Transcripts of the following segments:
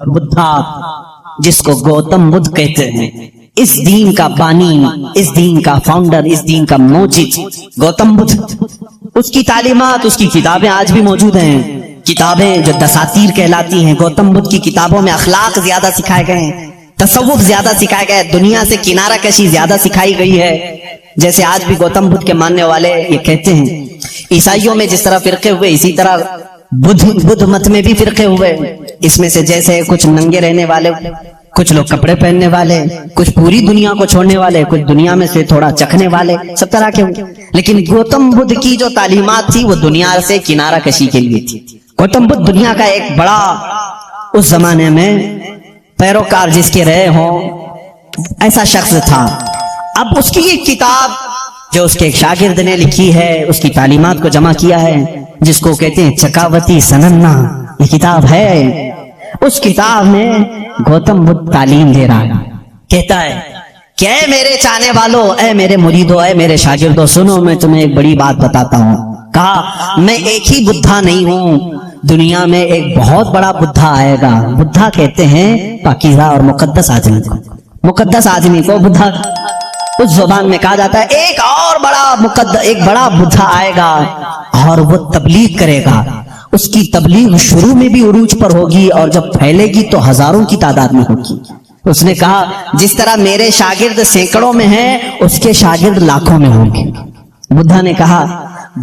بدھا جس کو گوتم بدھ کہتے ہیں، اس دین کا بانی، اس دین کا فاؤنڈر، اس دین کا موجد گوتم بدھ، اس کی تعلیمات، اس کی کتابیں آج بھی موجود ہیں، کتابیں جو دساتیر کہلاتی ہیں۔ گوتم بدھ کی کتابوں میں اخلاق زیادہ سکھائے گئے ہیں، تصوف زیادہ سکھائے گئے، دنیا سے کنارہ کشی زیادہ سکھائی گئی ہے۔ جیسے آج بھی گوتم بدھ کے ماننے والے یہ کہتے ہیں، عیسائیوں میں جس طرح فرقے ہوئے اسی طرح بدھ مت میں بھی فرقے ہوئے، اس میں سے جیسے کچھ ننگے رہنے والے، کچھ لوگ کپڑے پہننے والے، کچھ پوری دنیا کو چھوڑنے والے، کچھ دنیا میں سے تھوڑا چکھنے والے، سب طرح کے ہوئے۔ لیکن گوتم بدھ کی جو تعلیمات تھی وہ دنیا سے کنارہ کشی کے لیے تھی۔ گوتم بدھ دنیا کا ایک بڑا اس زمانے میں پیروکار جس کے رہے ہوں ایسا شخص تھا۔ اب اس کی ایک کتاب جو اس کے ایک شاگرد نے لکھی ہے، اس کی تعلیمات کو جمع کیا ہے، جس کو کہتے ہیں چکاوتی سننا، یہ کتاب ہے۔ اس کتاب میں گوتم بدھ تعلیم دے رہا ہے، کہتا ہے کہ اے میرے چاہنے والوں، اے میرے مریدوں، اے میرے شاگردوں، سنو میں تمہیں ایک بڑی بات بتاتا ہوں۔ کہا میں ایک ہی بدھا نہیں ہوں، دنیا میں ایک بہت بڑا بدھا آئے گا۔ بدھا کہتے ہیں پاکیزہ اور مقدس آدمی کو، مقدس آدمی کو بدھا اس زبان میں کہا جاتا ہے۔ ایک اور ایک بڑا بدھا آئے گا اور وہ تبلیغ کرے گا، اس کی تبلیغ شروع میں بھی عروج پر ہوگی اور جب پھیلے گی تو ہزاروں کی تعداد میں ہوگی۔ اس نے کہا جس طرح میرے شاگرد سینکڑوں میں ہیں، اس کے شاگرد لاکھوں میں ہوں گے۔ بدھا نے کہا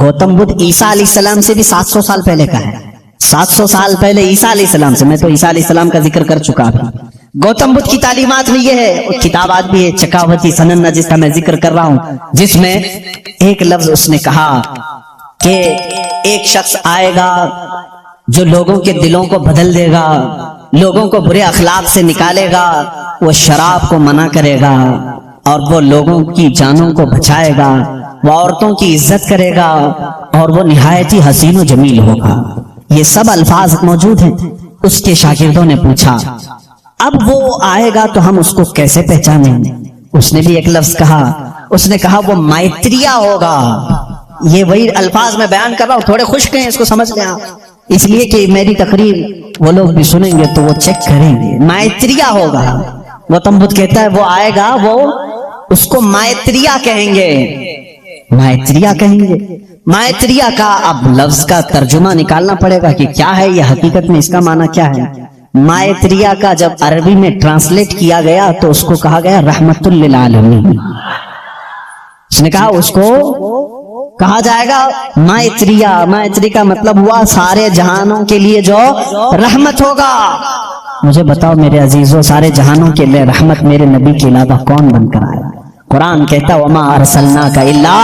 گوتم بدھ عیسیٰ علیہ السلام سے بھی 700 سال پہلے کا ہے، 700 سال پہلے عیسیٰ علیہ السلام سے، میں تو عیسیٰ علیہ السلام کا ذکر کر چکا تھا۔ گوتم بدھ کی تعلیمات میں یہ ہے، کتاب آج بھی ہے چکاوتی سننا جس کا میں ذکر کر رہا ہوں، جس میں ایک لفظ اس نے کہا کہ ایک شخص آئے گا جو لوگوں کے دلوں کو بدل دے گا، لوگوں کو برے اخلاق سے نکالے گا، وہ شراب کو منع کرے گا اور وہ لوگوں کی جانوں کو بچائے گا، وہ عورتوں کی عزت کرے گا اور وہ نہایت ہی حسین و جمیل ہوگا۔ یہ سب الفاظ موجود ہیں۔ اس کے شاگردوں نے پوچھا اب وہ آئے گا تو ہم اس کو کیسے پہچانیں؟ اس نے بھی ایک لفظ کہا، اس نے کہا وہ مائتریہ ہوگا۔ یہ وہی الفاظ میں بیان کر رہا ہوں، تھوڑے خشک ہیں، اس کو سمجھ لیں آپ، اس لیے کہ میری تقریر وہ لوگ بھی سنیں گے تو وہ چیک کریں گے۔ مائتریہ ہوگا، گوتم بدھ کہتا ہے وہ آئے گا، وہ اس کو مائتریہ کہیں گے، مائتریہ کہیں گے۔ مائتریہ کا اب لفظ کا ترجمہ نکالنا پڑے گا کہ کیا ہے یہ، حقیقت میں اس کا معنی کیا ہے۔ مائتریہ کا جب عربی میں ٹرانسلیٹ کیا گیا تو اس کو کہا گیا رحمت للعالمین۔ اس نے کہا اس کو کہا جائے گا مائتریہ۔ مائتری کا مطلب ہوا سارے جہانوں کے لیے جو رحمت ہوگا۔ مجھے بتاؤ میرے عزیزوں، سارے جہانوں کے لیے رحمت میرے نبی کے علاوہ کون بن کر آیا؟ قرآن کہتا وما ارسلناک الا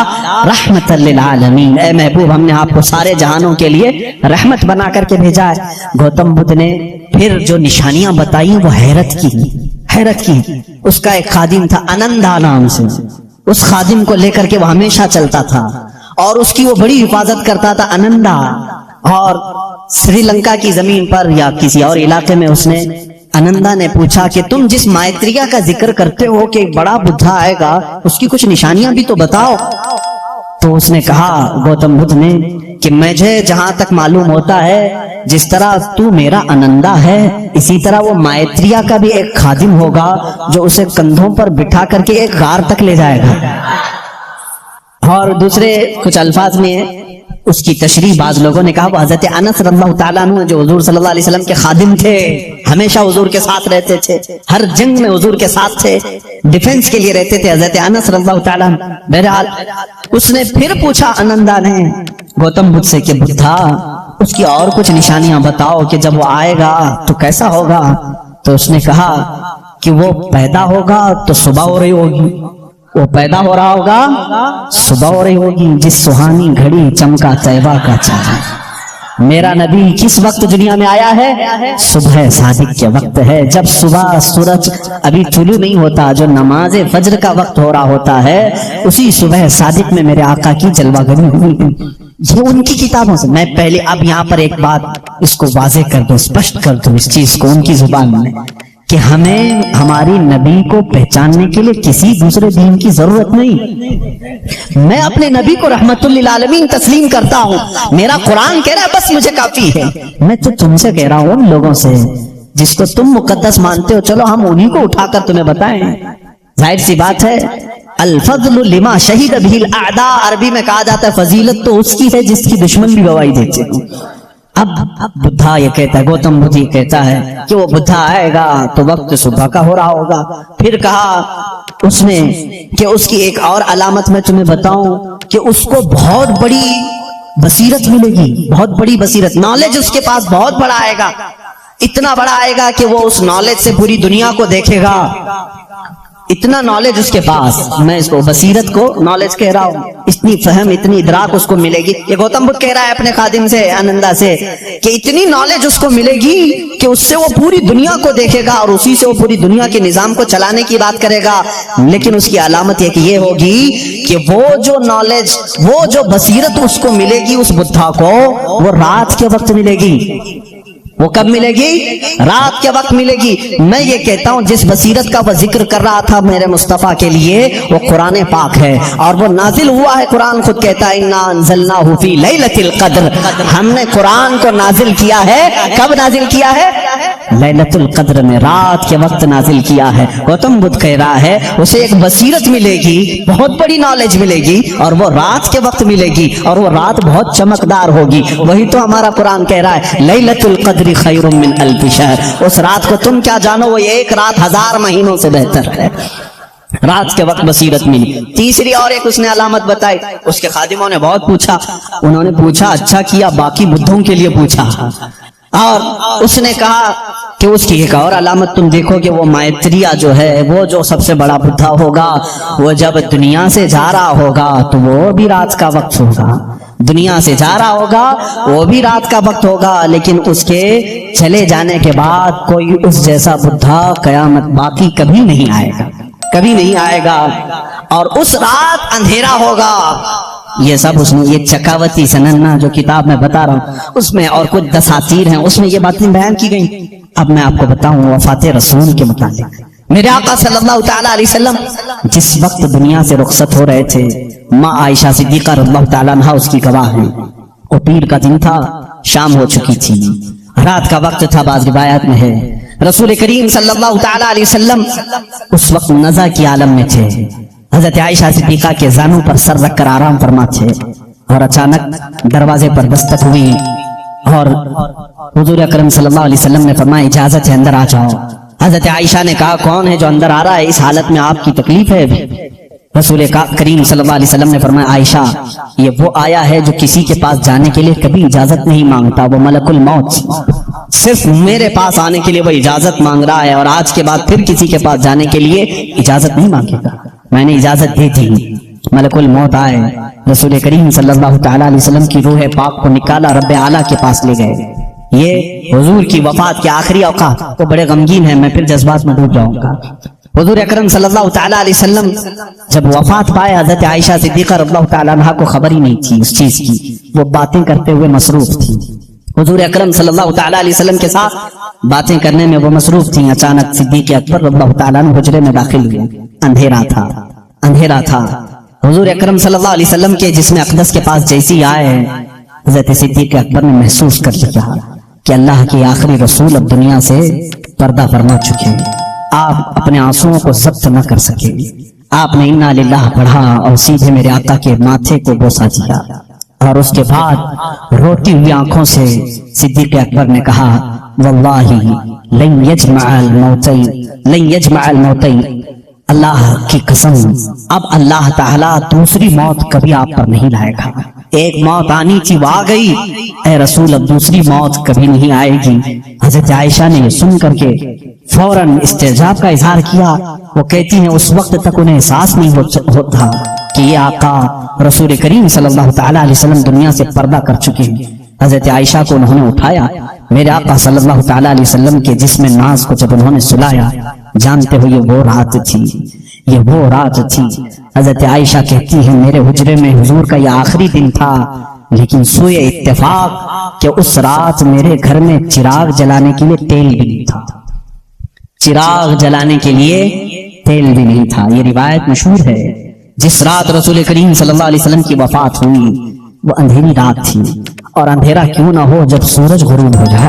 رحمت للعالمین، اے محبوب ہم نے آپ کو سارے جہانوں کے لیے رحمت بنا کر کے بھیجا ہے۔ گوتم بدھ نے پھر جو نشانیاں بتائی وہ حیرت کی۔ اس کا ایک خادم تھا انندا نام سے، اس خادم کو لے کر کے وہ ہمیشہ چلتا تھا اور اس کی وہ بڑی حفاظت کرتا تھا انندا۔ اور سری لنکا کی زمین پر یا کسی اور علاقے میں اس نے انندا نے پوچھا کہ تم جس مائتریہ کا ذکر کرتے ہو کہ بڑا بدھا آئے گا، اس کی کچھ نشانیاں بھی تو بتاؤ۔ تو اس نے کہا گوتم بدھ نے کہ مجھے جہاں تک معلوم ہوتا ہے جس طرح تو میرا انندا ہے، اسی طرح وہ مائتریہ کا بھی ایک خادم ہوگا جو اسے کندھوں پر بٹھا کر کے ایک غار تک لے جائے گا۔ اور دوسرے کچھ الفاظ میں اس کی تشریح بعض لوگوں نے کہا وہ حضرت انس رضی اللہ تعالیٰ عنہ جو حضور صلی اللہ علیہ وسلم کے خادم تھے، ہمیشہ حضور کے ساتھ رہتے تھے، ہر جنگ میں حضور کے ساتھ تھے، ڈیفنس کے لیے رہتے تھے، حضرت انس رضی اللہ تعالیٰ عنہ۔ بہرحال اس نے پھر پوچھا انندا نے گوتم بدھ سے کہ بدھا اس کی اور کچھ نشانیاں بتاؤ کہ جب وہ آئے گا تو کیسا ہوگا؟ تو اس نے کہا کہ وہ پیدا ہوگا تو صبح ہو رہی ہوگی، وہ پیدا ہو رہا ہوگا صبح ہو رہی ہوگی، جس سہانی گھڑی چمکا طیبہ کا چاند۔ میرا نبی کس وقت دنیا میں آیا ہے؟ صبح صادق کے وقت ہے، جب صبح سورج ابھی طلوع نہیں ہوتا، جو نماز فجر کا وقت ہو رہا ہوتا ہے، اسی صبح صادق میں میرے آقا کی جلوہ گری ہوئی تھی۔ یہ ان کی کتابوں سے۔ میں پہلے اب یہاں پر ایک بات اس کو واضح کر دوں، اسپشٹ کر دوں اس چیز کو ان کی زبان میں، کہ ہمیں ہماری نبی کو پہچاننے کے لیے کسی دوسرے دین کی ضرورت نہیں۔ میں اپنے نبی کو رحمت للعالمین تسلیم کرتا ہوں، میرا قرآن کہہ رہا ہے بس مجھے کافی ہے۔ میں تو تم سے کہہ رہا ہوں ان لوگوں سے جس کو تم مقدس مانتے ہو، چلو ہم انہی کو اٹھا کر تمہیں بتائیں۔ ظاہر سی بات ہے، الفضل لما شہید به الاعداء، عربی میں کہا جاتا ہے فضیلت تو اس کی ہے جس کی دشمن بھی گواہی دیتے ہیں۔ اب بدھا یہ کہتا ہے، گوتم بدھ یہ کہتا ہے کہ وہ بدھا آئے گا تو وقت صبح کا ہو رہا ہوگا۔ پھر کہا اس نے کہ اس کی ایک اور علامت میں تمہیں بتاؤں کہ اس کو بہت بڑی بصیرت ملے گی، بہت بڑی بصیرت، نالج اس کے پاس بہت بڑا آئے گا، اتنا بڑا آئے گا کہ وہ اس نالج سے پوری دنیا کو دیکھے گا، اتنا نالج اس کے پاس۔ میں اس کو بصیرت کو نالج کہہ رہا ہوں، اتنی فہم، اتنی ادراک اس کو ملے گی۔ یہ گوتم بدھ کہہ رہا ہے اپنے خادم سے، آنندا سے، کہ اتنی نالج اس کو ملے گی کہ اس سے وہ پوری دنیا کو دیکھے گا اور اسی سے وہ پوری دنیا کے نظام کو چلانے کی بات کرے گا۔ لیکن اس کی علامت یہ ہوگی کہ وہ جو نالج، وہ جو بصیرت اس کو ملے گی اس بدھا کو، وہ رات کے وقت ملے گی۔ وہ کب ملے گی؟ رات کے وقت ملے گی۔ میں یہ کہتا ہوں جس بصیرت کا وہ ذکر کر رہا تھا میرے مصطفیٰ کے لیے، وہ قرآن پاک ہے، اور وہ نازل ہوا ہے، قرآن خود کہتا ہے انا انزلناہ فی لیلۃ القدر، ہم نے قرآن کو نازل کیا ہے۔ کب نازل کیا ہے؟ لیلۃ القدر میں، رات کے وقت نازل کیا ہے۔ گوتم بدھ کہہ رہا ہے اسے ایک بصیرت ملے گی، بہت بڑی نالج ملے گی، اور وہ رات کے وقت ملے گی، اور وہ رات بہت چمکدار ہوگی۔ وہی تو ہمارا قرآن کہہ رہا ہے لیلۃ القدر خیر من الف شہر، اس رات کو تم کیا جانو، وہ ایک رات 1000 مہینوں سے بہتر ہے۔ رات کے وقت بصیرت ملی۔ تیسری اور ایک اس نے علامت بتائی، اس کے خادموں نے بہت پوچھا، انہوں نے پوچھا اچھا کیا، باقی بدھوں کے لیے پوچھا، اور اس نے کہا کہ اس کی ایک اور علامت تم دیکھو کہ وہ مائتریہ جو ہے، وہ جو سب سے بڑا بدھا ہوگا، وہ جب دنیا سے جا رہا ہوگا تو وہ بھی رات کا وقت ہوگا، دنیا سے جا رہا ہوگا وہ بھی رات کا وقت ہوگا، لیکن اس کے چلے جانے کے بعد کوئی اس جیسا بدھا قیامت باقی کبھی نہیں آئے گا، کبھی نہیں آئے گا، اور اس رات اندھیرا ہوگا۔ یہ سب اس نے، یہ چکاوتی سننا جو کتاب میں بتا رہا ہوں اس میں، اور کچھ دساتیر ہیں اس میں یہ باتیں بیان کی گئی۔ اب میں آپ کو بتاؤں وفات رسول کے متعلق، میرے آقا صلی اللہ تعالی علیہ وسلم جس وقت دنیا سے رخصت ہو رہے تھے، ماں عائشہ صدیقہ رضی اللہ تعالیٰ عنہا اس کی گواہ ہیں، وہ پیر کا دن تھا، شام ہو چکی تھی، رات کا وقت تھا، بعض روایات میں ہے۔ رسول کریم صلی اللہ تعالیٰ علیہ وسلم اس وقت نزع کی عالم میں تھے، حضرت عائشہ صدیقہ کے زانوں پر سر رکھ کر آرام فرما تھے، اور اچانک دروازے پر دستک ہوئی، اور حضور اکرم صلی اللہ علیہ وسلم نے فرمایا اجازت ہے اندر آ جاؤ۔ حضرت عائشہ نے کہا کون ہے جو اندر آ رہا ہے، اس حالت میں آپ کی تکلیف ہے؟ رسول کریم صلی اللہ علیہ وسلم نے فرمایا عائشہ یہ وہ آیا ہے جو کسی کے پاس جانے کے لیے کبھی اجازت نہیں مانگتا، وہ ملک الموت، صرف میرے پاس آنے کے لیے وہ اجازت مانگ رہا ہے، اور آج کے بعد پھر کسی کے پاس جانے کے لیے اجازت نہیں مانگے گا، میں نے اجازت دے دی۔ ملک الموت آئے، رسول کریم صلی اللہ تعالیٰ علیہ وسلم کی روح پاک کو نکالا، رب اعلیٰ کے پاس لے گئے۔ یہ حضور کی وفات کے آخری اوقات تو بڑے غمگین ہیں، میں پھر جذبات میں ڈوب جاؤں گا۔ حضور اکرم صلی اللہ تعالیٰ علیہ وسلم جب وفات پائے، حضرت عائشہ صدیقہ رضی اللہ تعالیٰ عنہا کو خبر ہی نہیں تھی اس چیز کی، وہ باتیں کرتے ہوئے مصروف تھی، حضور اکرم صلی اللہ تعالیٰ علیہ وسلم کے ساتھ باتیں کرنے میں وہ مصروف تھیں۔ اچانک صدیق اکبر رضی اللہ تعالیٰ عنہ حجرے میں داخل ہوئے، اندھیرا تھا، حضور اکرم صلی اللہ علیہ وسلم کے جسم اقدس کے پاس جیسی آئے، حضرت صدیق اکبر نے محسوس کر لیا کہ اللہ کے آخری رسول اب دنیا سے پردہ فرما چکے ہیں، آپ اپنے آنسوؤں کو ضبط نہ کر سکے، آپ نے انا للہ پڑھا اور سیدھے میرے آقا کے ماتھے کو بوسہ دیا، اور اس کے بعد روتی ہوئی آنکھوں سے صدیق اکبر نے کہا واللہ لن یجمع الموتین، اللہ کی قسم اب اللہ تعالیٰ دوسری موت کبھی آپ پر نہیں لائے گا، ایک موت آنی تھی وہ آ گئی، اے رسول اب دوسری موت کبھی نہیں آئے گی۔ حضرت عائشہ نے یہ سن کر کے فوراً استعجاب کا اظہار کیا، وہ کہتی ہیں اس وقت تک انہیں احساس نہیں ہوتا کہ یہ آقا رسول کریم صلی اللہ تعالیٰ علیہ وسلم دنیا سے پردہ کر چکے ہیں۔ حضرت عائشہ کو انہوں نے اٹھایا، میرے آقا صلی اللہ تعالیٰ علیہ وسلم کے جسم ناز کو جب انہوں نے سلایا، جانتے ہوئے وہ رات تھی، یہ وہ رات تھی۔ حضرت عائشہ کہتی ہے میرے حجرے میں حضور کا یہ آخری دن تھا، لیکن سوئے اتفاق کہ اس رات میرے گھر میں چراغ جلانے کے لیے تیل بھی نہیں تھا، چراغ جلانے کے لیے تیل بھی نہیں تھا۔ یہ روایت مشہور ہے، جس رات رسول کریم صلی اللہ علیہ وسلم کی وفات ہوئی وہ اندھیری رات تھی، اور اندھیرا کیوں نہ ہو جب سورج غروب ہو جائے،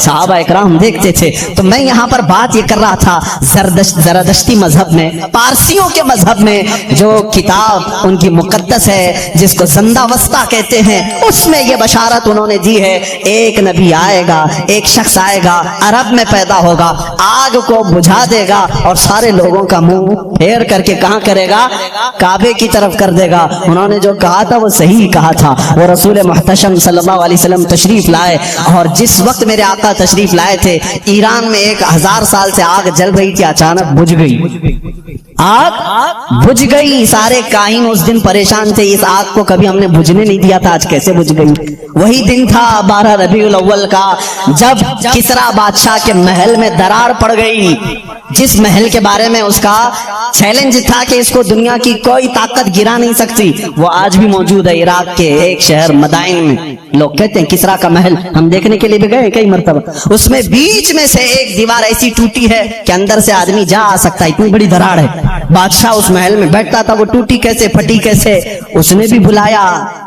صحابہ اکرام دیکھتے تھے. تو میں یہاں پر بات یہ کر رہا تھا زرادشتی مذہب میں, پارسیوں کے مذہب میں جو کتاب ان کی مقدس ہے جس کو زندہ وسطہ کہتے ہیں, اس میں یہ بشارت انہوں نے دی ہے ایک نبی آئے گا, ایک شخص آئے گا, عرب میں پیدا ہوگا, آگ کو بجھا دے گا اور سارے لوگوں کا منہ پھیر کر کے کہاں کرے گا, کعبے کی طرف کر دے گا. انہوں نے جو کہا تھا وہ صحیح کہا تھا. وہ رسول محتشم صلی اللہ علیہ وسلم تشریف لائے, اور جس وقت میرے آقا تشریف لائے تھے ایران میں 1000 سال سے آگ جل رہی تھی, اچانک بجھ گئی, آگ بجھ گئی. سارے کاہن اس دن پریشان تھے, اس آگ کو کبھی ہم نے بجھنے نہیں دیا تھا, آج کیسے بجھ گئی. وہی دن تھا 12 ربیع الاول کا, جب کسرا بادشاہ کے محل میں درار پڑ گئی, جس محل کے بارے میں اس کا چیلنج تھا کہ اس کو دنیا کی کوئی طاقت گرا نہیں سکتی, وہ آج بھی موجود ہے عراق کے ایک شہر مدائن میں. لوگ کہتے ہیں کسرا کا محل, ہم دیکھنے کے لیے بھی گئے کئی مرتبہ. اس میں بیچ میں سے ایک دیوار ایسی ٹوٹی ہے کہ اندر سے آدمی جا آ سکتا ہے, اتنی بڑی دراڑ ہے. بادشاہ اس محل میں بیٹھتا تھا, وہ ٹوٹی کیسے, پھٹی کیسے. اس نے بھی بلایا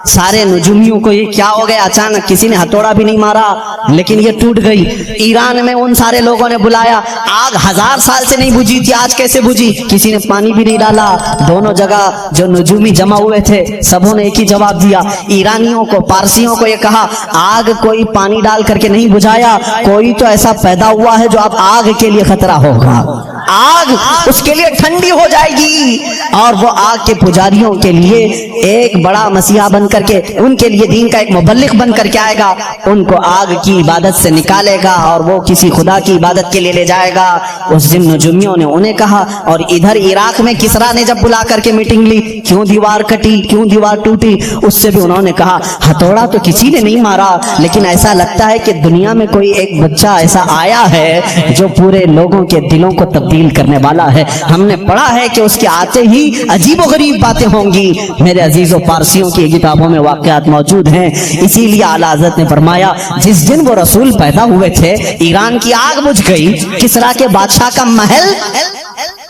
سارے نجومیوں کو, یہ کیا ہو گیا, اچانک کسی نے ہتھوڑا بھی نہیں مارا لیکن یہ ٹوٹ گئی. ایران میں ان سارے لوگوں نے بلایا, آگ 1000 سال سے نہیں بجھی تھی, آج کیسے بجھی. کسی نے پانی بھی نہیں ڈالا. دونوں جگہ جو نجومی جمع ہوئے تھے سبوں نے ایک ہی جواب دیا. ایرانیوں کو, پارسیوں کو یہ کہا آگ کوئی پانی ڈال کر کے نہیں بجھایا, کوئی تو ایسا پیدا ہوا ہے جو اب آگ کے لیے خطرہ ہوگا, آگ اس کے لیے ٹھنڈی ہو جائے گی, اور وہ آگ کے پجاریوں کے لیے ایک بڑا مسیحا بن کر کے, ان کے لیے دین کا ایک مبلغ بن کر کے آئے گا, ان کو آگ کی عبادت سے نکالے گا اور وہ کسی خدا کی عبادت کے لیے لے جائے گا. اس دن نجومیوں نے انہیں کہا. اور ادھر عراق میں کسرا نے جب بلا کر کے میٹنگ لی, کیوں دیوار کٹی, کیوں دیوار ٹوٹی, اس سے بھی انہوں نے کہا ہتھوڑا تو کسی نے نہیں مارا, لیکن ایسا لگتا ہے کہ دنیا میں کوئی ایک بچہ ایسا آیا ہے جو پورے لوگوں کے دلوں کو تبدیل کرنے والا ہے. ہم نے پڑھا ہے کہ اس کے آتے ہی عجیب و غریب باتیں ہوں گی. میرے عزیزوں, پارسیوں کی کتابوں میں واقعات موجود ہیں. اسی لیے اعلیٰ حضرت نے فرمایا جس دن وہ رسول پیدا ہوئے تھے ایران کی آگ بجھ گئی, کسرا کے بادشاہ کا محل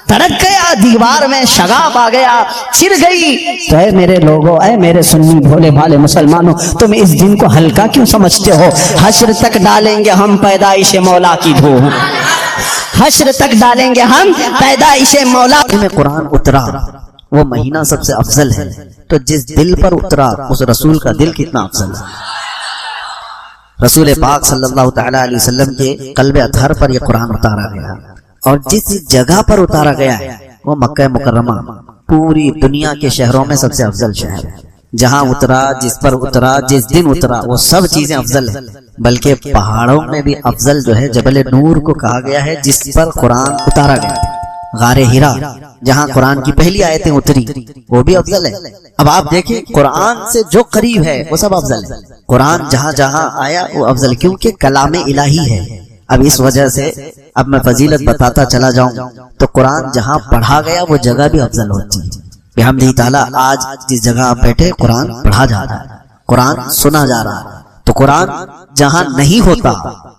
تڑک گیا, دیوار میں شگاف آ گیا, چر گئی. تو اے میرے لوگوں, اے میرے سنی بھولے بھالے مسلمانوں, تم اس دن کو ہلکا کیوں سمجھتے ہو؟ حشر تک ڈالیں گے ہم پیدائش مولا کی دھوم, حشر تک ڈالیں گے ہم پیدائش مولا. میں قرآن اترا, وہ مہینہ سب سے افضل ہے, تو جس دل پر اترا اس رسول کا دل کتنا افضل ہے. رسول پاک صلی اللہ تعالی علیہ وسلم کے قلب اطہر پر یہ قرآن اتارا گیا, اور جس جگہ پر اتارا گیا ہے وہ مکہ مکرمہ پوری دنیا کے شہروں میں سب سے افضل شہر ہے. جہاں اترا, جس پر اترا, جس دن اترا, وہ سب چیزیں افضل ہیں. بلکہ پہاڑوں میں بھی افضل جو ہے جبل نور کو کہا گیا ہے جس پر قرآن اتارا گیا. غار ہرا جہاں قرآن کی پہلی آیتیں اتری وہ بھی افضل ہے. اب آپ دیکھیں قرآن سے جو قریب ہے وہ سب افضل ہے. قرآن جہاں جہاں آیا وہ افضل, کیونکہ کلام الہی ہے. اب اس وجہ سے اب میں فضیلت بتاتا چلا جاؤں تو قرآن جہاں پڑھا گیا وہ جگہ بھی افضل ہوتی ہے. بحمدہ تعالیٰ آج جس جگہ آپ بیٹھے قرآن پڑھا جا رہا ہے, قرآن سنا جا رہا ہے. تو قرآن جہاں نہیں ہوتا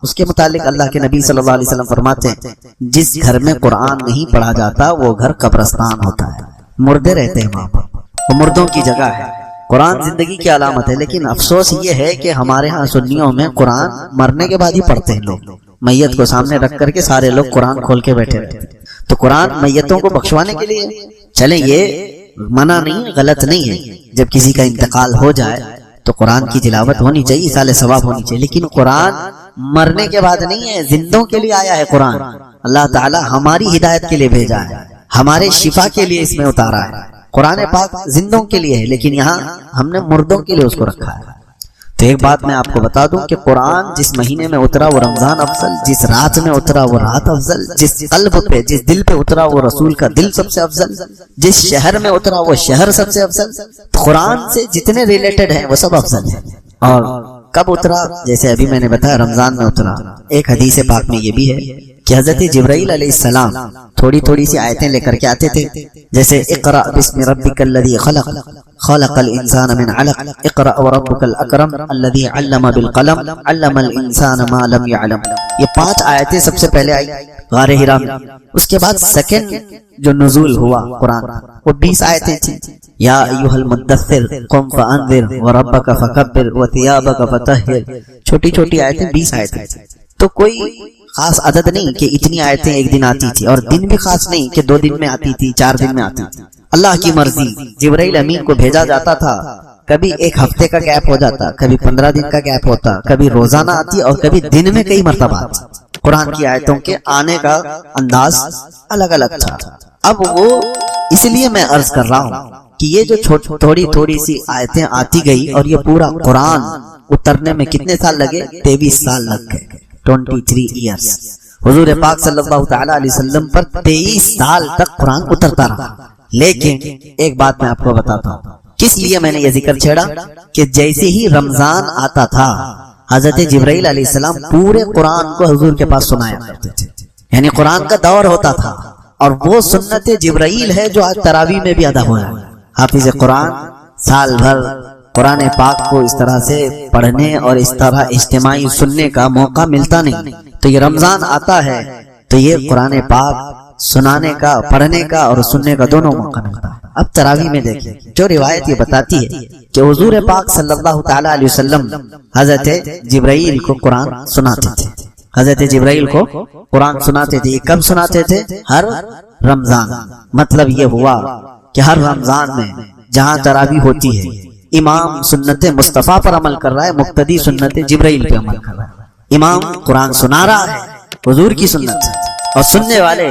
اس کے متعلق اللہ کے نبی صلی اللہ علیہ وسلم فرماتے ہیں جس گھر میں قرآن نہیں پڑھا جاتا وہ گھر قبرستان ہوتا ہے, مردے رہتے ہیں وہاں پر, وہ مردوں کی جگہ ہے. قرآن زندگی کی علامت ہے, لیکن افسوس یہ ہے کہ ہمارے ہاں سنیوں میں قرآن مرنے کے بعد ہی پڑھتے ہیں. لوگ میت کو سامنے رکھ کر کے سارے لوگ قرآن کھول کے بیٹھے رہتے ہیں. تو قرآن میتوں کو بخشوانے کے لیے, چلیں یہ منع نہیں, غلط نہیں ہے, جب کسی کا انتقال ہو جائے تو قرآن کی تلاوت ہونی چاہیے, ایصال ثواب ہونی چاہیے, لیکن قرآن مرنے کے بعد نہیں ہے, زندوں کے لیے آیا ہے. قرآن اللہ تعالی ہماری ہدایت کے لیے بھیجا ہے, ہمارے شفا کے لیے اس میں اتارا ہے. قرآن پاک زندوں کے لیے ہے, لیکن یہاں ہم نے مردوں کے لیے اس کو رکھا ہے. تو ایک بات میں آپ کو بتا دوں کہ قرآن جس مہینے میں اترا وہ رمضان افضل, جس رات میں اترا وہ رات افضل, جس قلب پہ جس دل پہ اترا وہ رسول کا دل سب سے افضل, جس شہر میں اترا وہ شہر سب سے افضل. قرآن سے جتنے ریلیٹڈ ہیں وہ سب افضل ہیں. اور کب اترا؟ جیسے ابھی میں نے بتایا رمضان میں اترا. ایک حدیث پاک میں یہ بھی ہے کہ حضرت جبرائیل علیہ السلام تھوڑی تھوڑی سی آیتیں لے کر کے آتے تھے, جیسے اقرأ بسم ربک الذی خلق خلق الانسان من علق اقرأ وربک الاکرم الذی علم بالقلم علم الانسان ما لم يعلم. یہ 5 آیتیں سب سے پہلے آئی غار حرا میں. اس کے بعد سیکنڈ جو نزول ہوا قرآن وہ 20 آیتیں تھیں. یا ایھا المدثر قم فانذر وربک فکبر وثیابک فطہر، چھوٹی چھوٹی آیتیں 20 آیتیں، تو کوئی خاص عدد نہیں کہ اتنی آیتیں ایک دن آتی تھی، اور دن بھی خاص نہیں کہ 2 دن میں آتی تھی، 4 دن میں آتی تھی، اللہ کی مرضی۔ جبرائیل امین کو بھیجا جاتا تھا، کبھی 1 ہفتے کا گیپ ہو جاتا، کبھی 15 دن کا گیپ ہوتا، کبھی روزانہ آتی اور کبھی دن میں کئی مرتبہ آتی۔ قرآن کی آیتوں کے آنے کا انداز الگ الگ تھا۔ اب وہ اس لیے میں عرض کر رہا ہوں کہ یہ جو تھوڑی تھوڑی سی آیتیں آتی گئی اور یہ پورا قرآن اترنے میں کتنے سال لگے؟ 23 سال لگ گئے، 23 ایئرز۔ حضور پاک صلی اللہ تعالی علیہ وسلم پر 23 سال تک قرآن اترتا رہا۔ لیکن ایک بات میں آپ کو بتاتا ہوں، کس لیے میں نے یہ ذکر چھیڑا کہ جیسے ہی رمضان آتا تھا حضرت جبرائیل علیہ السلام پورے قرآن کو حضور کے پاس سنایا کرتے تھے، یعنی قرآن کا دور ہوتا تھا، اور وہ سنت جبرائیل ہے جو آج تراویح میں بھی ادا ہوا ہے۔ حافظ قرآن سال بھر قرآن پاک کو اس طرح سے پڑھنے اور اس طرح اجتماعی سننے کا موقع ملتا نہیں، تو یہ رمضان آتا ہے تو یہ قرآن پاک سنانے کا، پڑھنے کا اور سننے کا دونوں موقع ملتا ہے۔ اب تراویح میں دیکھیں، جو روایت یہ بتاتی ہے کہ حضور پاک صلی اللہ تعالی علیہ وسلم حضرت جبرائیل کو قرآن سناتے تھے، حضرت جبرائیل کو قرآن سناتے تھے۔ کب سناتے تھے؟ ہر رمضان۔ مطلب یہ ہوا کہ ہر رمضان میں جہاں تراویح ہوتی ہے، امام سنت مصطفیٰ پر عمل کر رہا ہے، مقتدی سنت جبرائیل پہ عمل کر رہا ہے۔ امام قرآن سنا رہا ہے حضور کی سنت، اور سننے والے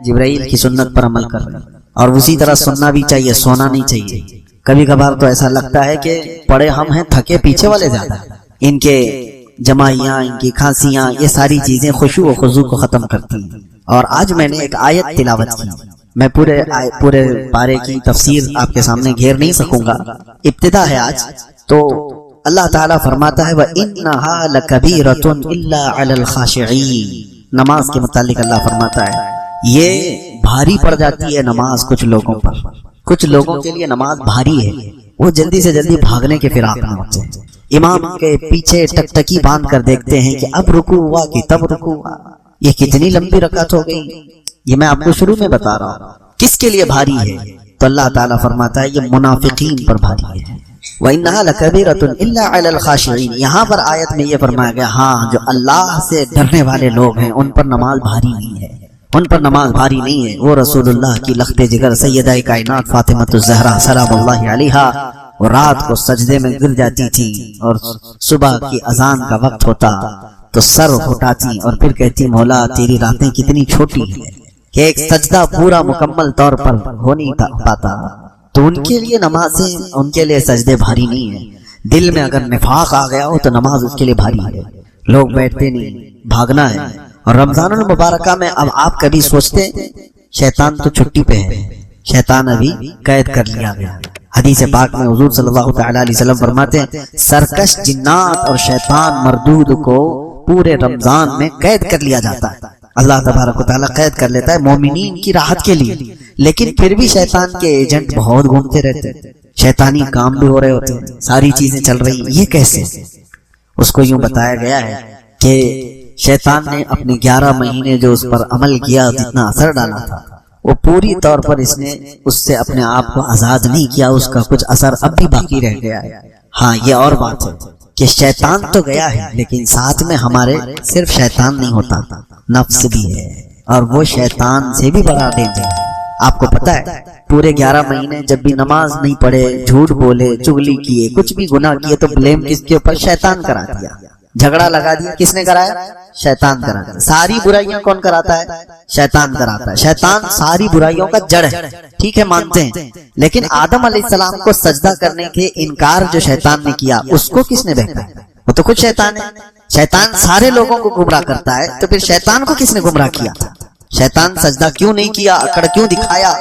جبرائیل کی سنت پر عمل کر رہے ہیں، اور اسی طرح سننا بھی چاہیے، سونا نہیں چاہیے۔ کبھی کبھار تو ایسا لگتا ہے کہ پڑھے ہم ہیں، تھکے پیچھے والے زیادہ۔ ان کے جمائیاں، ان کی کھانسیاں، یہ ساری چیزیں خشوع و خضوع کو ختم کرتی ہیں۔ اور آج میں نے ایک آیت تلاوت کی، میں پورے پارے کی تفسیر آپ کے سامنے گھیر نہیں سکوں گا، ابتدا ہے آج۔ تو اللہ تعالیٰ فرماتا ہے وَإِنَّهَا لَكَبِيرَةٌ إِلَّا عَلَى الْخَاشِعِينَ، نماز کے متعلق اللہ فرماتا ہے یہ بھاری پڑ جاتی ہے نماز کچھ لوگوں پر، کچھ لوگوں کے لیے نماز بھاری ہے، وہ جلدی سے جلدی بھاگنے کے فراق میں ہوتے ہیں، امام کے پیچھے ٹکٹکی باندھ کر دیکھتے ہیں کہ اب رکوع ہوا کہ تب رکوع ہوا، یہ کتنی لمبی رکعت ہو گئی۔ یہ میں آپ کو شروع میں بتا رہا ہوں کس کے لیے بھاری ہے، تو اللہ تعالیٰ فرماتا ہے یہ منافقین پر بھاری ہے۔ وَإِنَّهَا لَكَبِيرَةٌ إِلَّا عَلَى الْخَاشِعِينَ، یہاں پر آیت میں یہ فرمایا گیا ہاں جو اللہ سے ڈرنے والے لوگ ہیں ان پر نماز بھاری نہیں ہے، ان پر نماز بھاری نہیں ہے۔ وہ رسول اللہ کی لخت جگر سیدہ کائنات فاطمۃ الزہرا سلام اللہ علیہا، وہ رات کو سجدے میں گر جاتی تھی، اور صبح کی اذان کا وقت ہوتا تو سر اٹھاتی اور پھر کہتی مولا تیری راتیں کتنی چھوٹی ہیں کہ ایک سجدہ پورا مکمل طور پر ہو نہیں پاتا۔ تو ان کے لیے نمازیں، ان کے لیے سجدے بھاری نہیں ہیں۔ دل میں اگر نفاق آ گیا ہو تو نماز اس کے لیے بھاری ہے، لوگ بیٹھتے نہیں، بھاگنا ہے۔ اور رمضان المبارکہ میں اب آپ کبھی سوچتے شیطان تو چھٹی پہ ہے، شیطان ابھی قید کر لیا گیا۔ حدیث پاک میں حضور صلی اللہ تعالی علیہ وسلم فرماتے ہیں سرکش جنات اور شیطان مردود کو پورے رمضان میں قید کر لیا جاتا ہے، اللہ تبارک و تعالیٰ قید کر لیتا ہے مومنین کی راحت کے لیے، لیکن پھر بھی شیطان کے ایجنٹ بہت گھومتے رہتے ہیں، شیطانی کام بھی ہو رہے ہوتے ہیں، ساری چیزیں چل رہی ہیں۔ یہ کیسے؟ اس کو یوں بتایا گیا ہے کہ شیطان نے اپنے 11 مہینے جو اس پر عمل کیا، جتنا اثر ڈالا تھا، وہ پوری طور پر اس نے اس سے اپنے آپ کو آزاد نہیں کیا، اس کا کچھ اثر اب بھی باقی رہ گیا ہے۔ ہاں یہ اور بات ہے کہ شیطان تو گیا ہے، لیکن ساتھ میں ہمارے صرف شیطان نہیں ہوتا، نفس بھی ہے، اور وہ شیطان سے بھی بڑا ڈینجر ہے۔ آپ کو پتا ہے پورے 11 مہینے جب بھی نماز نہیں پڑھے، جھوٹ بولے، چغلی کیے، کچھ بھی گناہ کیے، تو بلیم کس کے اوپر؟ شیطان کرا دیا، جھگڑا لگا دیا، کس نے کرایا؟ شیطان کرایا۔ ساری برائیاں کون کراتا ہے؟ شیطان کراتا ہے۔ شیطان ساری برائیوں کا جڑ ہے، ٹھیک ہے مانتے ہیں، لیکن آدم علیہ السلام کو سجدہ کرنے کے انکار جو شیطان نے کیا، اس کو کس نے بہتایا؟ وہ تو خود شیطان ہے۔ شیطان سارے لوگوں کو گمراہ کرتا ہے، تو پھر شیطان کو کس نے گمراہ کیا تھا؟ شیطان سجدہ کیوں نہیں کیا، اکڑ کیوں دکھایا،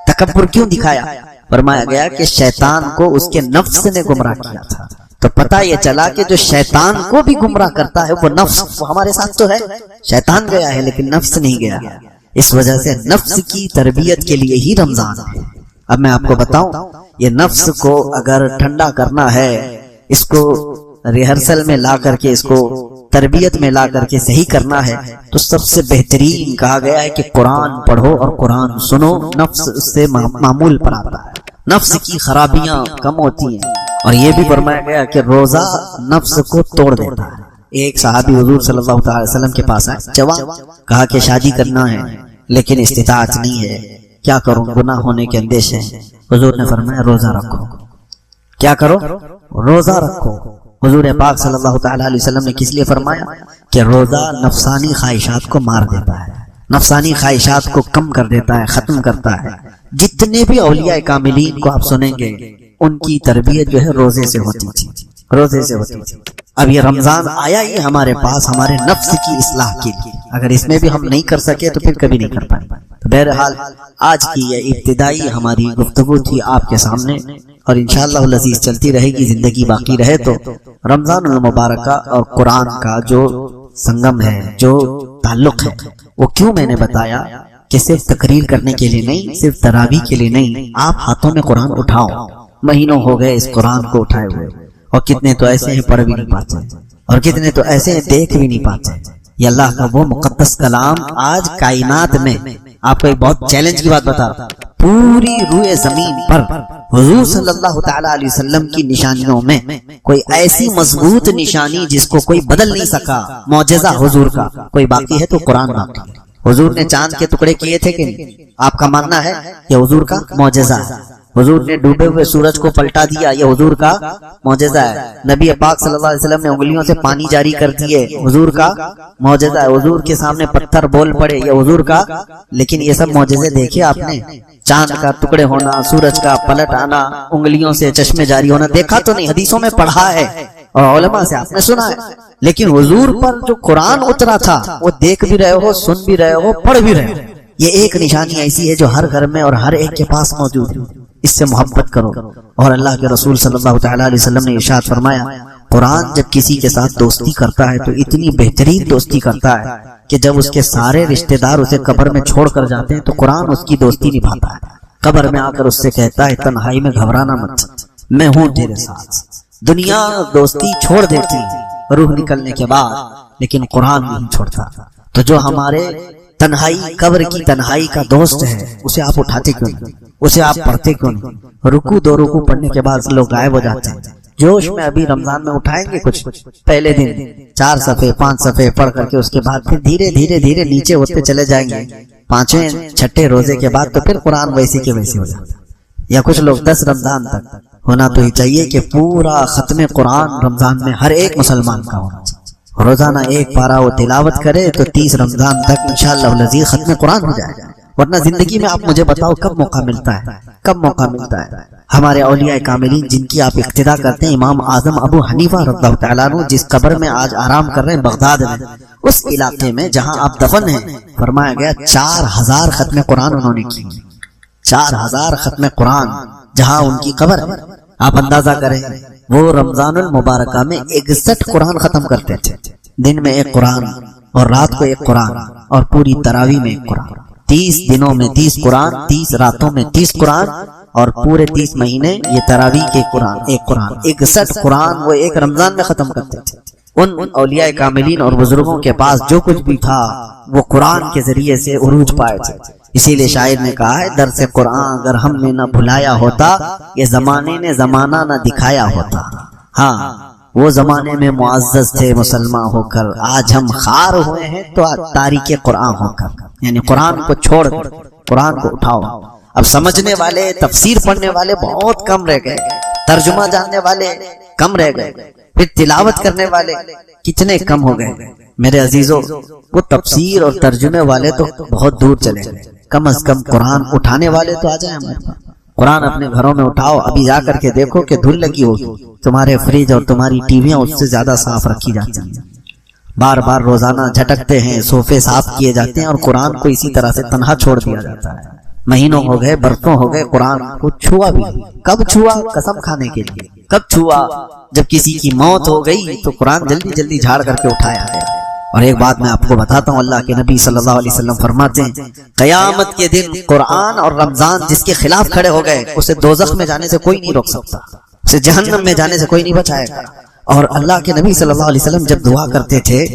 تکبر کیوں دکھایا؟ فرمایا گیا کہ شیطان کو اس کے نفس نے گمراہ کیا تھا۔ تو پتہ یہ چلا کہ جو شیطان کو بھی گمراہ کرتا ہے وہ نفس، وہ ہمارے ساتھ تو ہے، شیطان گیا ہے لیکن نفس نہیں گیا۔ اس وجہ سے نفس کی تربیت کے لیے ہی رمضان ہے۔ اب میں آپ کو بتاؤں، یہ نفس کو اگر ٹھنڈا کرنا ہے، اس کو ریہرسل میں لا کر کے، اس کو تربیت میں لا کر کے صحیح کرنا ہے، تو سب سے بہترین کہا گیا ہے کہ قرآن پڑھو اور قرآن سنو، نفس اس سے معمول پر آتا ہے۔ نفس کی خرابیاں کم ہوتی ہیں. اور یہ بھی فرمایا گیا کہ روزہ نفس کو توڑ دیتا ہے. ایک صحابی حضور صلی اللہ تعالی وسلم کے پاس آئے, جوان, کہا کہ شادی کرنا ہے لیکن استطاعت نہیں ہے, کیا کروں, گناہ ہونے کے اندیشے ہیں. حضور نے فرمایا روزہ رکھو. کیا کرو, روزہ رکھو. حضور پاک صلی اللہ تعالی علیہ وسلم نے کس لیے فرمایا کہ روزہ نفسانی خواہشات کو مار دیتا ہے, نفسانی خواہشات کو کم کر دیتا ہے, ختم کرتا ہے. جتنے بھی اولیاء کاملین کو آپ سنیں گے ان کی تربیت جو ہے روزے سے ہوتی تھی, روزے سے ہوتی تھی. اب یہ رمضان آیا ہی ہمارے پاس ہمارے نفس کی اصلاح کے لیے, اگر اس میں بھی ہم نہیں کر سکے تو پھر کبھی نہیں کر پائیں. تو بہرحال آج کی یہ ابتدائی ہماری گفتگو تھی آپ کے سامنے, اور انشاءاللہ العزیز چلتی رہے گی, زندگی باقی رہے تو. رمضان المبارکہ اور قرآن کا جو سنگم ہے, جو تعلق ہے, وہ کیوں میں نے بتایا کہ صرف تقریر کرنے کے لیے نہیں, صرف تراویح کے لیے نہیں. آپ ہاتھوں میں قرآن اٹھاؤ. مہینوں ہو گئے اس قرآن کو اٹھائے ہوئے, اور کتنے تو ایسے ہیں پڑھ بھی نہیں پاتے, اور کتنے تو ایسے ہیں دیکھ بھی نہیں پاتے. یہ اللہ کا وہ مقدس کلام آج کائنات میں, آپ کو ایک بہت چیلنج کی بات بتا رہا, پوری روئے زمین پر حضور صلی اللہ تعالی علیہ وسلم کی نشانیوں میں کوئی ایسی مضبوط نشانی جس کو کوئی بدل نہیں سکا, معجزہ حضور کا کوئی باقی ہے تو قرآن باقی ہے. حضور نے چاند کے ٹکڑے کیے تھے کہ نہیں؟ آپ کا ماننا ہے یہ حضور کا معجزہ ہے. حضور نے ڈوبے ہوئے سورج کو پلٹا دیا, یہ حضور کا معجزہ ہے. نبی پاک صلی اللہ علیہ وسلم نے انگلیوں سے پانی جاری کر دیے, حضور کا معجزہ ہے. حضور کے سامنے پتھر بول پڑے, یہ حضور کا. لیکن یہ سب معجزے دیکھے آپ نے؟ چاند کا ٹکڑے ہونا, سورج کا پلٹ آنا, انگلیوں سے چشمے جاری ہونا دیکھا تو نہیں, حدیثوں میں پڑھا ہے اور علماء سے آپ نے سنا ہے. لیکن حضور پر جو قرآن اترا تھا وہ دیکھ بھی رہے ہو, سن بھی رہے ہو, پڑھ بھی رہے ہو. یہ ایک نشانی ایسی ہے جو ہر گھر میں اور ہر ایک کے پاس موجود ہے. اس سے محبت کرو. اور اللہ کے رسول صلی اللہ تعالی علیہ وسلم نے ارشاد فرمایا, قرآن جب کسی کے ساتھ دوستی کرتا ہے تو اتنی بہترین دوستی کرتا ہے کہ جب اس کے سارے رشتہ دار اسے قبر میں چھوڑ کر جاتے ہیں تو قرآن اس کی دوستی نبھاتا ہے. قبر میں آ کر اس سے کہتا ہے تنہائی میں گھبرانا مت, میں ہوں تیرے ساتھ. دنیا دوستی چھوڑ دیتی روح نکلنے کے بعد, لیکن قرآن نہیں چھوڑتا. تو جو ہمارے تنہائی, قبر کی تنہائی کا دوست ہے, اسے آپ اٹھاتے کیوں نہیں, اسے آپ پڑھتے کیوں نہیں؟ رکوع دو رکوع پڑھنے کے بعد لوگ غائب ہو جاتے ہیں. جوش میں ابھی رمضان میں اٹھائیں گے کچھ, پہلے دن 4 صفحے 5 صفحے پڑھ کر کے اس کے بعد پھر دھیرے دھیرے دھیرے نیچے ہوتے چلے جائیں گے. 5ویں 6ٹھے روزے کے بعد تو پھر قرآن ویسی کے ویسی ہو جاتا ہے. یا کچھ لوگ 10 رمضان تک. ہونا تو ہی چاہیے کہ پورا ختم قرآن رمضان میں ہر ایک مسلمان کا ہونا چاہیے. روزانہ ایک پارہ وہ تلاوت کرے تو 30 رمضان تک انشاءاللہ العزیز ختم قرآن ہو جائے گا. ورنہ زندگی میں آپ مجھے بتاؤ کب موقع ملتا ہے, کب موقع ملتا ہے. ہمارے اولیاء کاملین جن کی آپ اقتدا کرتے ہیں, امام اعظم ابو حنیفہ رضی اللہ تعالیٰ عنہ جس قبر میں آج آرام کر رہے ہیں بغداد میں, اس علاقے میں جہاں آپ دفن ہیں, فرمایا گیا 4000 ختم قرآن انہوں نے کی. 4000 ختم قرآن جہاں ان کی قبر ہے. آپ اندازہ کریں, وہ رمضان المبارکہ میں 61 قرآن ختم کرتے تھے. دن میں ایک قرآن, اور رات کو ایک قرآن, اور پوری تراویح میں ایک قرآن. 30 دنوں میں 30 قرآن, 30 راتوں میں 30 قرآن, اور پورے 30 مہینے یہ تراویح کے قرآن, ایک قرآن. 61 قرآن وہ ایک رمضان میں ختم کرتے تھے. ان اولیاء کاملین اور بزرگوں کے پاس جو کچھ بھی تھا وہ قرآن کے ذریعے سے عروج پائے تھے. اسی لیے شاعر نے کہا ہے, درس قرآن اگر ہم نے نہ بھلایا ہوتا, یہ زمانے نے زمانہ نہ دکھایا ہوتا. ہاں, وہ زمانے میں معزز تھے مسلمان ہو کر, آج ہم خار ہوئے ہیں تو تاریک قرآن ہو کر. یعنی قرآن کو چھوڑ کر قرآن کو اٹھاؤ. اب سمجھنے والے, تفسیر پڑھنے والے بہت کم رہ گئے, ترجمہ جاننے والے کم رہ گئے, پھر تلاوت کرنے والے کتنے کم ہو گئے. میرے عزیزوں, وہ تفسیر اور ترجمے والے تو بہت دور چلے گئے. کم از کم قرآن اٹھانے والے تو آ جائیں ہمارے پاس. قرآن اپنے گھروں میں اٹھاؤ. ابھی جا کر کے دیکھو کہ دھول لگی ہوگی, تمہارے فریج اور تمہاری ٹی ویاں اس سے زیادہ صاف رکھی جاتی ہیں. بار بار روزانہ جھٹکتے ہیں, صوفے صاف کیے جاتے ہیں, اور قرآن کو اسی طرح سے تنہا چھوڑ دیا جاتا ہے. مہینوں ہو گئے, برسوں ہو گئے, قرآن کو چھوا بھی. کب چھوا؟ قسم کھانے کے لیے. کب چھوا؟ جب کسی کی موت ہو گئی تو قرآن جلدی جلدی جھاڑ کر کے اٹھایا گیا. اور ایک بات میں آپ کو بتاتا ہوں, اللہ کے نبی صلی اللہ علیہ وسلم فرماتے ہیں, قیامت کے دن قرآن اور رمضان جس کے خلاف کھڑے ہو گئے, اسے دوزخ میں جانے سے کوئی نہیں روک سکتا, اسے جہنم میں جانے سے کوئی نہیں بچائے گا. اور اللہ کے نبی صلی اللہ علیہ وسلم جب دعا کرتے تھے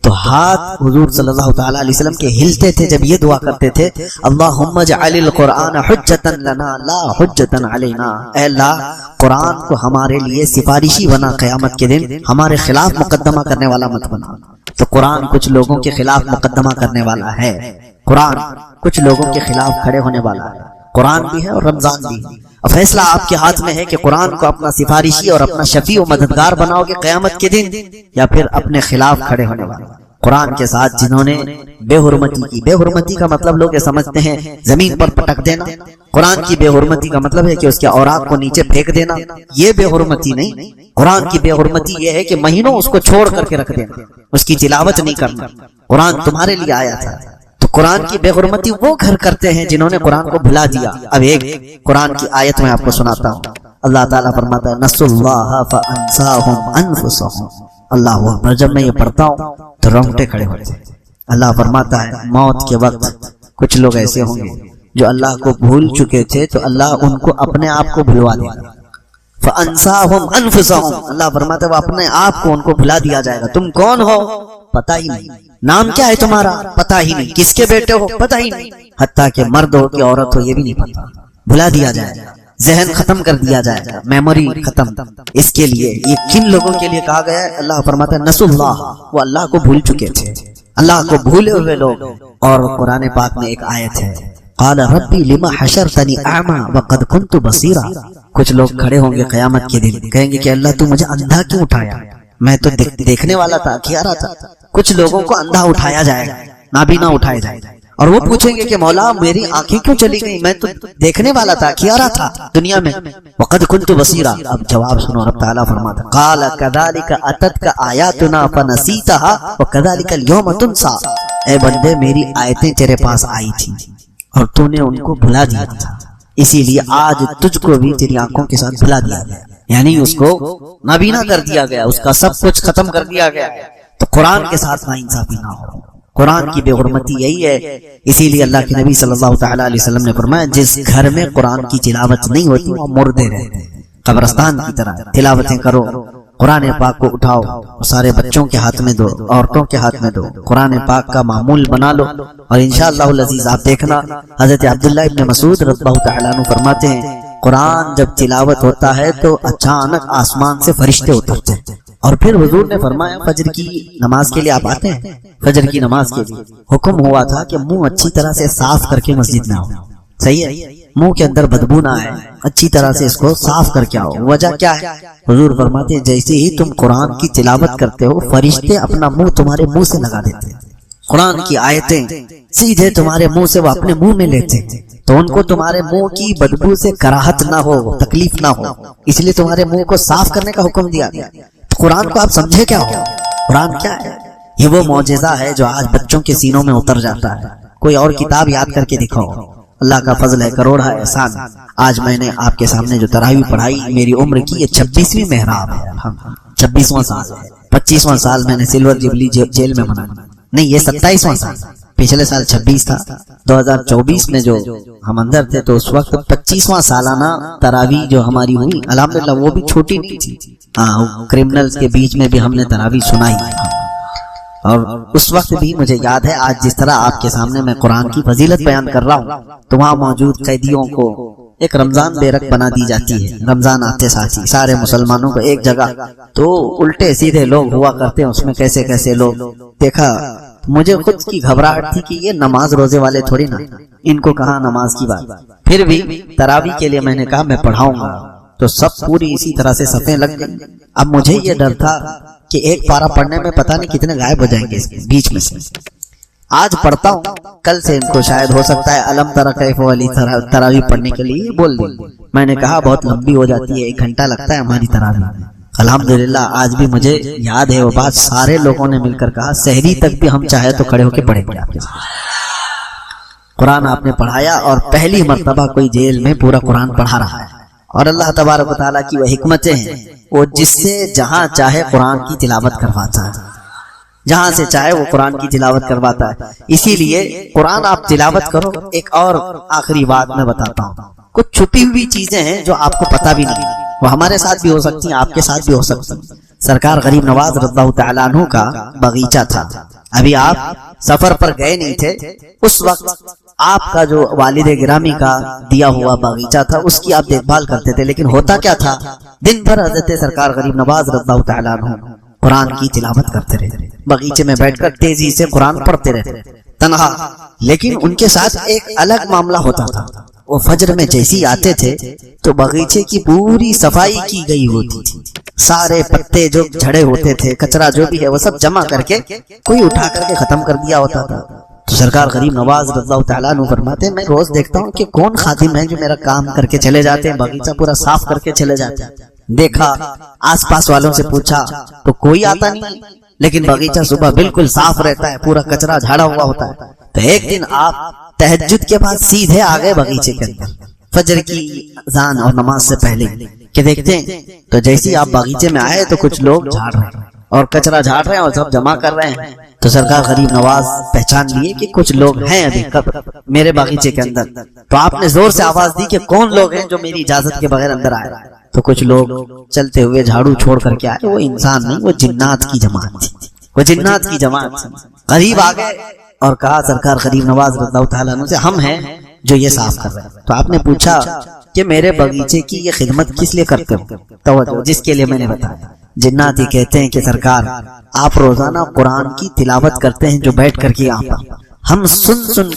تو ہاتھ حضور صلی اللہ تعالی علیہ وسلم کے ہلتے تھے جب یہ دعا کرتے تھے اللہم اجعل القرآن حجتا لنا لا حجتا علینا، اے اللہ قرآن کو ہمارے لیے سفارشی بنا، قیامت کے دن ہمارے خلاف مقدمہ کرنے والا مت بنا۔ تو قرآن کچھ لوگوں کے خلاف مقدمہ کرنے والا ہے، قرآن کچھ لوگوں کے خلاف کھڑے ہونے والا ہے، قرآن بھی ہے اور رمضان بھی ہے۔ اور فیصلہ آپ کے ہاتھ میں ہے کہ قرآن کو اپنا سفارشی اور اپنا شفیع و مددگار بناؤ گے قیامت کے دن، یا پھر اپنے خلاف کھڑے ہونے والا۔ قرآن کے ساتھ جنہوں نے بے حرمتی کی، بے حرمتی کا مطلب لوگ یہ سمجھتے ہیں زمین پر پٹک دینا، قرآن کی بے حرمتی کا مطلب ہے کہ اس کے اوراق کو نیچے پھینک دینا، یہ بے حرمتی نہیں۔ قرآن کی بے حرمتی یہ ہے کہ مہینوں اس کو چھوڑ کر کے رکھ دینا، اس کی تلاوت نہیں کرنا۔ قرآن تمہارے لیے آیا تھا، تو قرآن کی بے حرمتی وہ گھر کرتے ہیں جنہوں نے قرآن کو بھلا دیا۔ اب ایک قرآن کی آیت میں آپ کو سناتا ہوں، اللہ تعالیٰ فرماتا ہے نسوا اللہ فانساہم انفسہم، اللہ اکبر۔ جب میں یہ پڑھتا ہوں تو رونگٹے کھڑے ہوتے ہیں۔ اللہ فرماتا ہے موت کے وقت کچھ لوگ ایسے ہوں گے جو اللہ کو بھول چکے تھے تو اللہ ان کو اپنے آپ کو بھلوا دے گا۔ فانساہم انفسہم، اللہ فرماتا ہے وہ اپنے آپ کو ان کو بھلا دیا جائے گا۔ تم کون ہو پتہ ہی نہیں، نام کیا ہے تمہارا پتہ ہی نہیں، کس کے بیٹے ہو پتہ ہی نہیں، حتیٰ کہ مرد ہو کہ عورت ہو یہ بھی نہیں پتہ، بھلا دیا جائے گا، ذہن ختم کر دیا جائے گا، میموری ختم۔ اس کے لیے یہ کن لوگوں کے لیے کہا گیا ہے؟ اللہ فرماتا ہے نسوا اللہ، وہ اللہ کو بھول چکے تھے، اللہ کو بھولے ہوئے لوگ۔ اور قرآن پاک میں ایک آیت ہے قال ربی لما حشرتنی اعمی وقد كنت بصیرا، کچھ لوگ کھڑے ہوں گے قیامت کے دن کہیں گے کہ اللہ تو مجھے اندھا کیوں اٹھایا، میں تو دیکھنے والا تھا، کھیارا تھا۔ کچھ لوگوں کو اندھا اٹھایا جائے گا، نابینا اٹھائے جائے گا، اور وہ پوچھیں گے کہ مولا میری آنکھیں کیوں چلی گئی، میں تو دیکھنے والا تھا، کھیارا تھا دنیا میں۔ وقد كنت بصیرا، اب جواب سنو، رب تعالیٰ فرماتا ہے قال كذلك اتتك آیاتنا فنسیتها وكذلك اليوم تنسى، اے بندے میری آیتیں تیرے پاس آئی تھی اور تو نے ان کو بھلا دیا تھا، اسی لیے آج تجھ کو بھی تیری آنکھوں کے ساتھ بھلا دیا گیا، یعنی اس کو نابینا کر دیا گیا، اس کا سب کچھ ختم کر دیا گیا۔ تو قرآن کے ساتھ ناانصافی نہ ہو، قرآن کی بے حرمتی یہی ہے۔ اسی لیے اللہ کے نبی صلی اللہ تعالی علیہ وسلم نے فرمایا جس گھر میں قرآن کی تلاوت نہیں ہوتی وہ مردے رہتے ہیں، قبرستان کی طرح۔ تلاوتیں کرو، قرآن پاک کو اٹھاؤ، سارے بچوں کے ہاتھ میں دو، عورتوں کے ہاتھ میں دو، قرآن پاک کا معمول بنا لو، اور انشاءاللہ العزیز آپ دیکھنا حضرت عبداللہ ابن مسعود رضی اللہ تعالیٰ عنہ فرماتے ہیں قرآن جب تلاوت ہوتا ہے تو اچانک آسمان سے فرشتے اترتے ہیں۔ اور پھر حضور نے فرمایا فجر کی نماز کے لیے آپ آتے ہیں، فجر کی نماز کے لیے حکم ہوا تھا کہ منہ اچھی طرح سے صاف کر کے مسجد میں آؤ، صحیح ہے، منہ کے اندر بدبو نہ آئے، اچھی طرح سے اس کو صاف کر کے آؤ۔ وجہ کیا ہے؟ حضور فرماتے ہیں جیسے ہی تم قرآن کی تلاوت کرتے ہو فرشتے اپنا منہ تمہارے منہ سے لگا دیتے ہیں، قرآن کی آیتیں سیدھے تمہارے منہ سے وہ اپنے منہ میں لیتے ہیں، تو ان کو تمہارے منہ کی بدبو سے کراہت نہ ہو، تکلیف نہ ہو، اس لیے تمہارے منہ کو صاف کرنے کا حکم دیا گیا۔ قرآن کو آپ سمجھے کیا ہو؟ قرآن کیا ہے؟ یہ وہ معجزہ ہے جو آج بچوں کے سینوں میں اتر جاتا ہے۔ کوئی اور کتاب یاد کر کے دکھاؤ، اللہ کا فضل ہے، کروڑا احسان۔ آج میں نے آپ کے سامنے جو تراویح پڑھائی میری عمر کی یہ 26ویں محراب ہے، 26واں سال ہے، 25واں سال میں نے سلور جبلی جیل میں منایا، نہیں یہ 27واں سال، پچھلے سال 26 تھا، 2024 میں جو ہم اندر تھے تو اس وقت 25واں سالانہ تراویح جو ہماری ہوئی الحمدللہ وہ بھی چھوٹی نہیں تھی، کرمنلز کے بیچ میں بھی ہم نے تراویح سنائی، اور اس وقت بھی مجھے یاد ہے آج جس طرح آپ کے سامنے میں قرآن کی فضیلت بیان کر رہا ہوں تو وہاں موجود قیدیوں کو ایک رمضان بیرک بنا دی جاتی ہے، رمضان آتے ساتھ ہی سارے مسلمانوں کو ایک جگہ، تو الٹے سیدھے لوگ ہوا کرتے ہیں اس میں، کیسے کیسے لوگ دیکھا، مجھے خود کی گھبراہٹ تھی کہ یہ نماز روزے والے تھوڑی نا، ان کو کہاں نماز کی بات، پھر بھی تراویح کے لیے میں نے کہا میں پڑھاؤں گا، تو سب پوری اسی طرح سے صفیں لگ گئی۔ اب مجھے یہ ڈر تھا کہ ایک پارہ پڑھنے میں پتہ نہیں کتنے غائب ہو جائیں گے اس بیچ میں سے، آج پڑھتا ہوں، کل سے ان کو شاید ہو سکتا ہے علم تری کیف والی تراویح پڑھنے کے لیے بول دیں۔ میں نے کہا بہت لمبی ہو جاتی ہے، 1 گھنٹہ لگتا ہے ہماری تراویح۔ الحمدللہ آج بھی مجھے یاد ہے وہ بات، سارے لوگوں نے مل کر کہا سحری تک بھی ہم چاہے تو کھڑے ہو کے پڑھیں گے آپ کے ساتھ۔ قرآن آپ نے پڑھایا اور پہلی مرتبہ کوئی جیل میں پورا قرآن پڑھا رہا ہے، اور اللہ تبارک و تعالیٰ کی وہ حکمتیں ہیں، وہ جس سے جہاں چاہے قرآن کی تلاوت کرواتا ہے، جہاں سے چاہے وہ قرآن کی تلاوت کرواتا ہے۔ اسی لیے قرآن آپ تلاوت کرو۔ ایک اور آخری بات میں بتاتا ہوں، کچھ چھپی ہوئی چیزیں ہیں جو آپ کو پتہ بھی نہیں، وہ ہمارے ساتھ بھی ہو سکتی ہیں، آپ کے ساتھ بھی ہو سکتی ہیں۔ سرکار غریب نواز رضی اللہ تعالیٰ عنہ کا باغیچہ تھا، ابھی آپ سفر پر گئے نہیں تھے، اس وقت آپ کا جو والد گرامی کا دیا ہوا باغیچہ تھا اس کی آپ دیکھ بھال کرتے تھے، لیکن ہوتا کیا تھا، دن بھر حضرت سرکار غریب نواز رضی اللہ تعالیٰ عنہ قرآن کی تلاوت کرتے رہتے، باغیچے میں بیٹھ کر تیزی سے قرآن پڑھتے رہتے تنہا. لیکن ان کے ساتھ ایک الگ معاملہ ہوتا تھا، وہ فجر میں جیسی آتے تھے تو باغیچے کی پوری صفائی کی گئی ہوتی تھی، سارے پتے جو جھڑے ہوتے تھے، کچرا جو بھی ہے وہ سب جمع کر کے کوئی اٹھا کر کے ختم کر دیا ہوتا تھا. تو سرکار غریب نواز رضی اللہ تعالیٰ عنہ فرماتے ہیں میں روز دیکھتا ہوں کہ کون خادم ہے جو میرا کام کر کے چلے جاتے ہیں، باغیچہ پورا صاف کر کے چلے جاتے ہیں. دیکھا آس پاس والوں سے پوچھا تو کوئی آتا نہیں، لیکن باغیچہ صبح بالکل صاف رہتا ہے، پورا کچرا جھاڑا ہوا ہوتا ہے. تو ایک دن آپ تہجد کے بعد سیدھے آ گئے باغیچے کے اندر فجر کی اذان اور نماز سے پہلے کہ دیکھتے ہیں، تو جیسے آپ باغیچے میں آئے تو کچھ لوگ جھاڑ رہے ہیں اور کچرا جھاڑ رہے ہیں اور سب جمع کر رہے ہیں. تو سرکار غریب نواز پہچان لیے کہ کچھ لوگ ہیں ابھی میرے باغیچے کے اندر. تو آپ نے زور سے آواز دی کہ کون لوگ ہیں جو میری اجازت کے بغیر اندر آئے. تو کچھ لوگ چلتے ہوئے جھاڑو چھوڑ کر کے آئے، وہ انسان نہیں، وہ جنات کی جماعت تھی، وہ جنات کی جماعت تھی. قریب آ گئے اور کہا سرکار غریب نواز رضی اللہ تعالیٰ عنہ سے ہم ہیں جو یہ صاف کر رہے ہیں. تو آپ نے پوچھا کہ میرے باغیچے کی یہ خدمت کس لیے کرتے ہو؟ توجہ، جس کے لیے میں نے بتایا. جنات ہی کہتے ہیں کہ سرکار آپ روزانہ قرآن کی تلاوت کرتے ہیں جو بیٹھ کر کے یہاں پر ہم سن